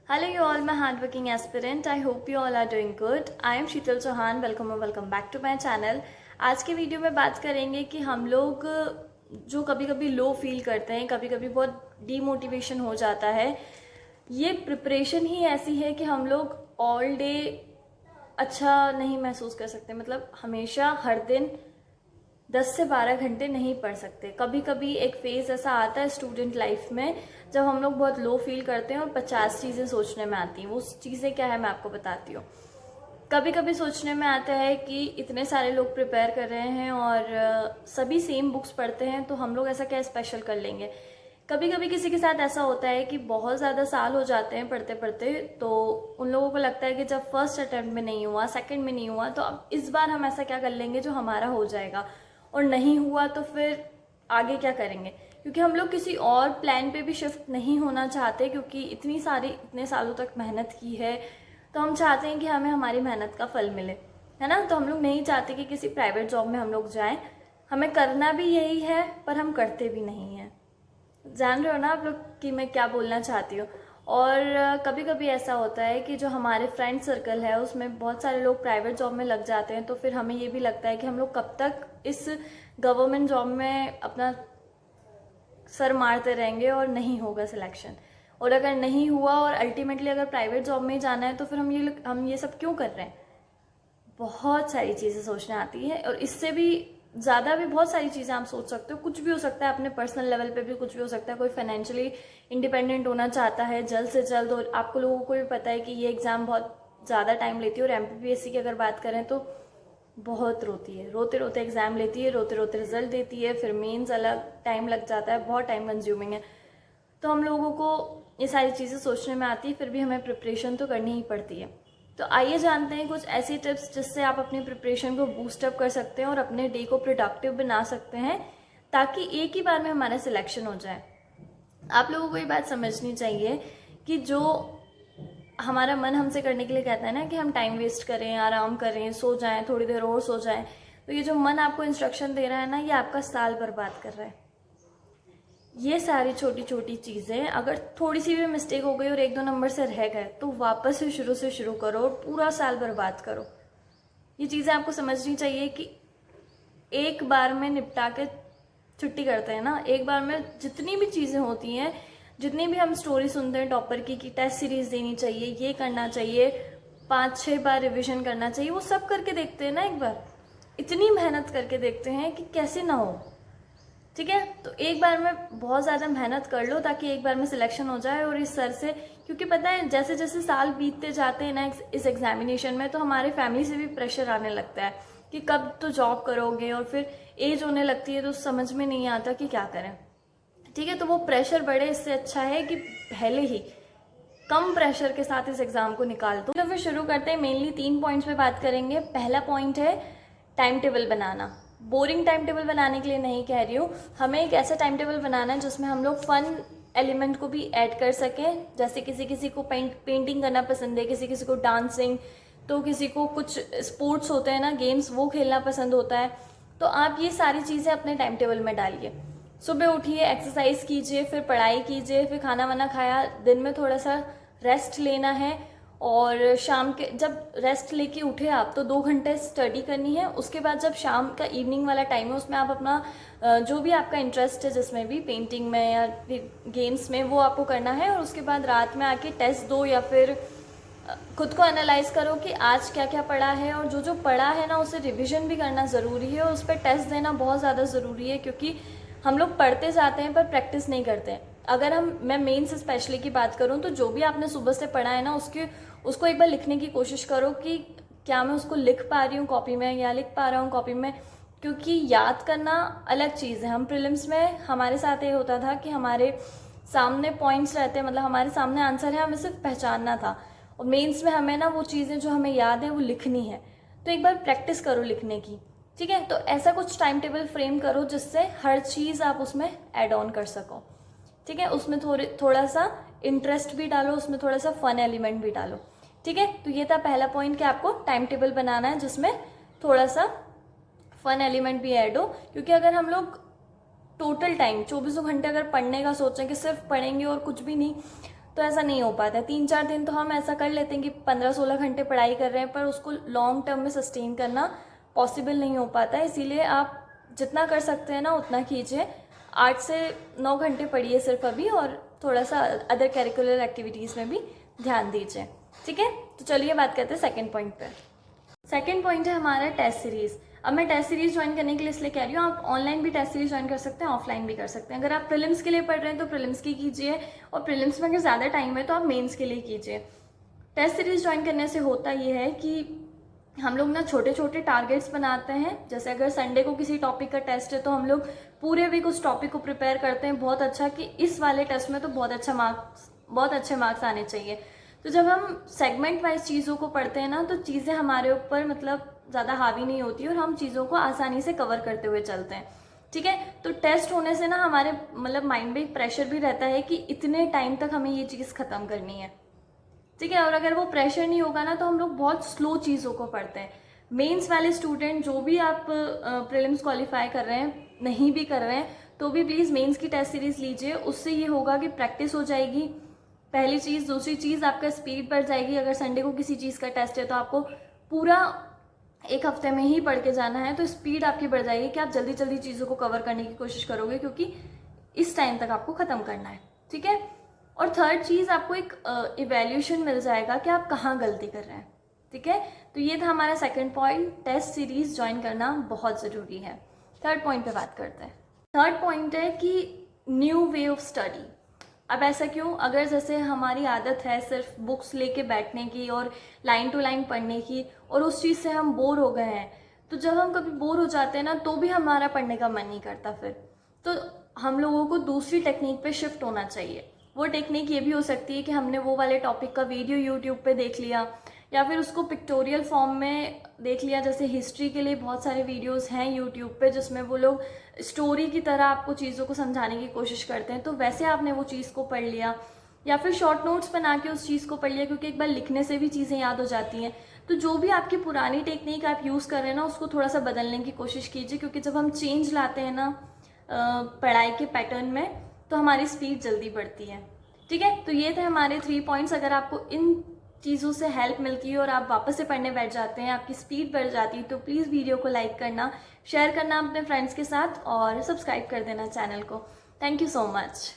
Hello, you all, my hardworking aspirant. I hope you all are doing good. I am Sheetal Chauhan. welcome back to my channel. आज के video में बात करेंगे कि हम लोग जो कभी कभी लो फील करते हैं, कभी कभी बहुत डीमोटिवेशन हो जाता है, ये प्रिपरेशन ही ऐसी है कि हम लोग ऑल डे अच्छा नहीं महसूस कर सकते। मतलब हमेशा हर दिन 10 से 12 घंटे नहीं पढ़ सकते। कभी कभी एक फेज ऐसा आता है स्टूडेंट लाइफ में जब हम लोग बहुत लो फील करते हैं और 50 चीज़ें सोचने में आती हैं। वो चीज़ें क्या है मैं आपको बताती हूँ। कभी कभी सोचने में आता है कि इतने सारे लोग प्रिपेयर कर रहे हैं और सभी सेम बुक्स पढ़ते हैं, तो हम लोग ऐसा क्या स्पेशल कर लेंगे। कभी कभी किसी के साथ ऐसा होता है कि बहुत ज़्यादा साल हो जाते हैं पढ़ते पढ़ते, तो उन लोगों को लगता है कि जब फर्स्ट अटेम्प्ट में नहीं हुआ, सेकंड में नहीं हुआ, तो अब इस बार हम ऐसा क्या कर लेंगे जो हमारा हो जाएगा, और नहीं हुआ तो फिर आगे क्या करेंगे। क्योंकि हम लोग किसी और प्लान पे भी शिफ्ट नहीं होना चाहते, क्योंकि इतने सालों तक मेहनत की है, तो हम चाहते हैं कि हमें हमारी मेहनत का फल मिले, है ना। तो हम लोग नहीं चाहते कि किसी प्राइवेट जॉब में हम लोग जाएं। हमें करना भी यही है पर हम करते भी नहीं हैं। जान रहे हो ना आप लोग कि मैं क्या बोलना चाहती हूँ। और कभी कभी ऐसा होता है कि जो हमारे फ्रेंड सर्कल है उसमें बहुत सारे लोग प्राइवेट जॉब में लग जाते हैं, तो फिर हमें ये भी लगता है कि हम लोग कब तक इस गवर्नमेंट जॉब में अपना सर मारते रहेंगे और नहीं होगा सिलेक्शन। और अगर नहीं हुआ और अल्टीमेटली अगर प्राइवेट जॉब में ही जाना है तो फिर हम ये सब क्यों कर रहे हैं। बहुत सारी चीज़ें सोचने आती है, और इससे भी ज़्यादा भी बहुत सारी चीज़ें आप सोच सकते हो। कुछ भी हो सकता है, अपने पर्सनल लेवल पे भी कुछ भी हो सकता है। कोई फाइनेंशियली इंडिपेंडेंट होना चाहता है जल्द से जल्द, और आपको लोगों को भी पता है कि ये एग्ज़ाम बहुत ज़्यादा टाइम लेती है। और एमपीपीएससी की अगर बात करें तो बहुत रोती है, रोते रोते एग्ज़ाम लेती है, रोते रोते रिजल्ट देती है, फिर मेंस अलग टाइम लग जाता है, बहुत टाइम कंज्यूमिंग है। तो हम लोगों को ये सारी चीज़ें सोचने में आती है, फिर भी हमें प्रिपरेशन तो करनी ही पड़ती है। तो आइए जानते हैं कुछ ऐसी टिप्स जिससे आप अपनी प्रिपरेशन को बूस्ट अप कर सकते हैं और अपने डे को प्रोडक्टिव बना सकते हैं, ताकि एक ही बार में हमारा सिलेक्शन हो जाए। आप लोगों को ये बात समझनी चाहिए कि जो हमारा मन हमसे करने के लिए कहता है ना कि हम टाइम वेस्ट करें, आराम करें, सो जाएं, थोड़ी देर और सो जाएं, तो ये जो मन आपको इंस्ट्रक्शन दे रहा है ना, ये आपका साल बर्बाद कर रहा है। ये सारी छोटी छोटी चीज़ें अगर थोड़ी सी भी मिस्टेक हो गई और 1-2 नंबर से रह गए तो वापस से शुरू करो और पूरा साल बर्बाद करो। ये चीज़ें आपको समझनी चाहिए कि एक बार में निपटा के छुट्टी करते हैं ना। एक बार में जितनी भी चीज़ें होती हैं, जितनी भी हम स्टोरी सुनते हैं टॉपर की कि टेस्ट सीरीज देनी चाहिए, ये करना चाहिए, 5-6 बार रिविजन करना चाहिए, वो सब करके देखते हैं ना एक बार। इतनी मेहनत करके देखते हैं कि कैसे ना हो। ठीक है, तो एक बार में बहुत ज़्यादा मेहनत कर लो ताकि एक बार में सिलेक्शन हो जाए। और इस सर से, क्योंकि पता है जैसे जैसे साल बीतते जाते हैं ना इस एग्जामिनेशन में, तो हमारे फैमिली से भी प्रेशर आने लगता है कि कब तो जॉब करोगे, और फिर एज होने लगती है तो समझ में नहीं आता कि क्या करें। ठीक है, तो वो प्रेशर बढ़े, इससे अच्छा है कि पहले ही कम प्रेशर के साथ इस एग्जाम को निकाल दो। तो फिर शुरू करते हैं। मेनली 3 पॉइंट्स पे बात करेंगे। पहला पॉइंट है टाइम टेबल बनाना। बोरिंग टाइम टेबल बनाने के लिए नहीं कह रही हूँ, हमें एक ऐसा टाइम टेबल बनाना है जिसमें हम लोग फन एलिमेंट को भी ऐड कर सकें। जैसे किसी को पेंटिंग करना पसंद है, किसी को डांसिंग, तो किसी को कुछ स्पोर्ट्स होते हैं ना, गेम्स, वो खेलना पसंद होता है। तो आप ये सारी चीज़ें अपने टाइम टेबल में डालिए। सुबह उठिए, एक्सरसाइज कीजिए, फिर पढ़ाई कीजिए, फिर खाना वाना खाया, दिन में थोड़ा सा रेस्ट लेना है, और शाम के जब रेस्ट लेके उठे आप तो 2 घंटे स्टडी करनी है। उसके बाद जब शाम का इवनिंग वाला टाइम है उसमें आप अपना जो भी आपका इंटरेस्ट है, जिसमें भी पेंटिंग में या फिर गेम्स में, वो आपको करना है। और उसके बाद रात में आके टेस्ट दो, या फिर खुद को एनालाइज करो कि आज क्या क्या पढ़ा है, और जो जो पढ़ा है ना उसे रिविजन भी करना ज़रूरी है, और उस पर टेस्ट देना बहुत ज़्यादा ज़रूरी है। क्योंकि हम लोग पढ़ते जाते हैं पर प्रैक्टिस नहीं करते हैं। अगर मैं मेंस स्पेशली की बात करूं तो जो भी आपने सुबह से पढ़ा है ना उसको एक बार लिखने की कोशिश करो कि क्या मैं उसको लिख पा रही हूँ कॉपी में, या लिख पा रहा हूँ कॉपी में। क्योंकि याद करना अलग चीज़ है। हम प्रीलिम्स में हमारे साथ ये होता था कि हमारे सामने पॉइंट्स रहते हैं, मतलब हमारे सामने आंसर है, हमें सिर्फ पहचानना था। और मेंस में हमें ना वो चीज़ें जो हमें याद है वो लिखनी है। तो एक बार प्रैक्टिस करो लिखने की। ठीक है, तो ऐसा कुछ टाइम टेबल फ्रेम करो जिससे हर चीज़ आप उसमें ऐड ऑन कर सको। ठीक है, उसमें थोड़ा सा इंटरेस्ट भी डालो, उसमें थोड़ा सा फन एलिमेंट भी डालो। ठीक है, तो ये था पहला पॉइंट कि आपको टाइम टेबल बनाना है जिसमें थोड़ा सा फन एलिमेंट भी ऐड हो। क्योंकि अगर हम लोग टोटल टाइम 24 घंटे अगर पढ़ने का सोचें कि सिर्फ पढ़ेंगे और कुछ भी नहीं, तो ऐसा नहीं हो पाता है। 3-4 दिन तो हम ऐसा कर लेते हैं कि 15-16 घंटे पढ़ाई कर रहे हैं, पर उसको लॉन्ग टर्म में सस्टेन करना पॉसिबल नहीं हो पाता है। इसीलिए आप जितना कर सकते हैं ना उतना कीजिए। 8 से 9 घंटे पढ़िए सिर्फ अभी, और थोड़ा सा अदर करिकुलर एक्टिविटीज़ में भी ध्यान दीजिए, ठीक है। तो चलिए बात करते हैं सेकेंड पॉइंट पर। सेकेंड पॉइंट है हमारा टेस्ट सीरीज़। अब मैं टेस्ट सीरीज़ ज्वाइन करने के लिए इसलिए कह रही हूँ, आप ऑनलाइन भी टेस्ट सीरीज़ ज्वाइन कर सकते हैं, ऑफलाइन भी कर सकते हैं। अगर आप प्रीलिम्स के लिए पढ़ रहे हैं तो प्रीलिम्स की कीजिए, और प्रीलिम्स में अगर ज़्यादा टाइम है तो आप मेंस के लिए कीजिए। टेस्ट सीरीज़ ज्वाइन करने से होता ये है कि हम लोग ना छोटे छोटे टारगेट्स बनाते हैं। जैसे अगर संडे को किसी टॉपिक का टेस्ट है तो हम लोग पूरे वीक उस टॉपिक को प्रिपेयर करते हैं बहुत अच्छा, कि इस वाले टेस्ट में तो बहुत अच्छे मार्क्स आने चाहिए। तो जब हम सेगमेंट वाइज चीज़ों को पढ़ते हैं ना, तो चीज़ें हमारे ऊपर मतलब ज़्यादा हावी नहीं होती और हम चीज़ों को आसानी से कवर करते हुए चलते हैं, ठीक है। तो टेस्ट होने से ना हमारे मतलब माइंड में एक प्रेशर भी रहता है कि इतने टाइम तक हमें ये चीज़ ख़त्म करनी है, ठीक है। और अगर वो प्रेशर नहीं होगा ना तो हम लोग बहुत स्लो चीज़ों को पढ़ते हैं। मेंस वाले स्टूडेंट, जो भी आप प्रीलिम्स क्वालिफाई कर रहे हैं, नहीं भी कर रहे हैं, तो भी प्लीज़ मेंस की टेस्ट सीरीज़ लीजिए। उससे ये होगा कि प्रैक्टिस हो जाएगी, पहली चीज़। दूसरी चीज़, आपका स्पीड बढ़ जाएगी। अगर संडे को किसी चीज़ का टेस्ट है तो आपको पूरा एक हफ्ते में ही पढ़ के जाना है, तो स्पीड आपकी बढ़ जाएगी कि आप जल्दी जल्दी चीज़ों को कवर करने की कोशिश करोगे, क्योंकि इस टाइम तक आपको ख़त्म करना है, ठीक है। और थर्ड चीज़, आपको एक इवैल्यूएशन मिल जाएगा कि आप कहाँ गलती कर रहे हैं, ठीक है। तो ये था हमारा second point, test series join करना बहुत ज़रूरी है। थर्ड पॉइंट पे बात करते हैं। थर्ड पॉइंट है कि न्यू वे ऑफ स्टडी। अब ऐसा क्यों? अगर जैसे हमारी आदत है सिर्फ बुक्स लेके बैठने की और लाइन टू लाइन पढ़ने की, और उस चीज़ से हम बोर हो गए हैं, तो जब हम कभी बोर हो जाते हैं ना तो भी हमारा पढ़ने का मन नहीं करता फिर। तो हम लोगों को दूसरी टेक्निक पे शिफ्ट होना चाहिए। वो टेक्निक ये भी हो सकती है कि हमने वो वाले टॉपिक का वीडियो यूट्यूब पे देख लिया, या फिर उसको पिक्टोरियल फॉर्म में देख लिया। जैसे हिस्ट्री के लिए बहुत सारे वीडियोस हैं यूट्यूब पे, जिसमें वो लोग स्टोरी की तरह आपको चीज़ों को समझाने की कोशिश करते हैं, तो वैसे आपने वो चीज़ को पढ़ लिया, या फिर शॉर्ट नोट्स बना के उस चीज़ को पढ़ लिया, क्योंकि एक बार लिखने से भी चीज़ें याद हो जाती हैं। तो जो भी आपकी पुरानी टेक्निक आप यूज़ कर रहे हैं ना, उसको थोड़ा सा बदलने की कोशिश कीजिए, क्योंकि जब हम चेंज लाते हैं ना पढ़ाई के पैटर्न में, तो हमारी स्पीड जल्दी बढ़ती है, ठीक है। तो ये थे हमारे 3 पॉइंट्स। अगर आपको इन चीज़ों से हेल्प मिलती है और आप वापस से पढ़ने बैठ जाते हैं, आपकी स्पीड बढ़ जाती है, तो प्लीज़ वीडियो को लाइक करना, शेयर करना अपने फ्रेंड्स के साथ, और सब्सक्राइब कर देना चैनल को। Thank you so much.